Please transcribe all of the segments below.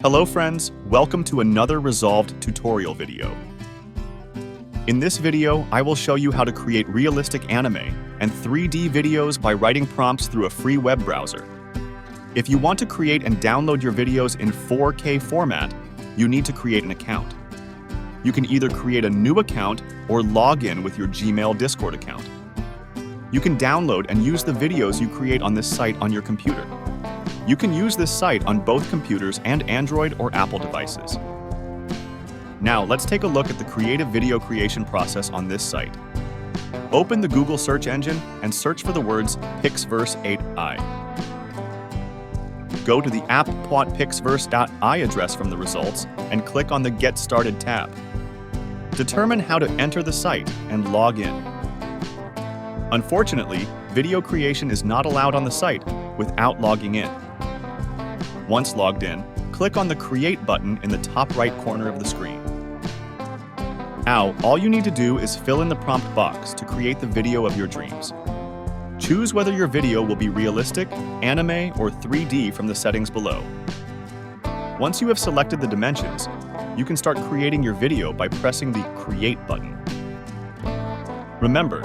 Hello friends, welcome to another Resolved tutorial video. In this video, I will show you how to create realistic anime and 3D videos by writing prompts through a free web browser. If you want to create and download your videos in 4K format, you need to create an account. You can either create a new account or log in with your Gmail Discord account. You can download and use the videos you create on this site on your computer. You can use this site on both computers and Android or Apple devices. Now, let's take a look at the creative video creation process on this site. Open the Google search engine and search for the words Pixverse.ai. Go to the app.pixverse.ai address from the results and click on the Get Started tab. Determine how to enter the site and log in. Unfortunately, video creation is not allowed on the site without logging in. Once logged in, click on the Create button in the top right corner of the screen. Now, all you need to do is fill in the prompt box to create the video of your dreams. Choose whether your video will be realistic, anime, or 3D from the settings below. Once you have selected the dimensions, you can start creating your video by pressing the Create button. Remember,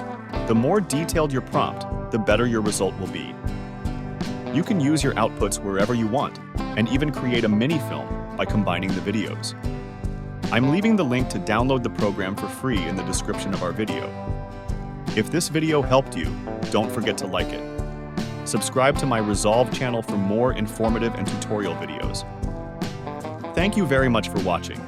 the more detailed your prompt, the better your result will be. You can use your outputs wherever you want, and even create a mini-film by combining the videos. I'm leaving the link to download the program for free in the description of our video. If this video helped you, don't forget to like it. Subscribe to my Resolve channel for more informative and tutorial videos. Thank you very much for watching.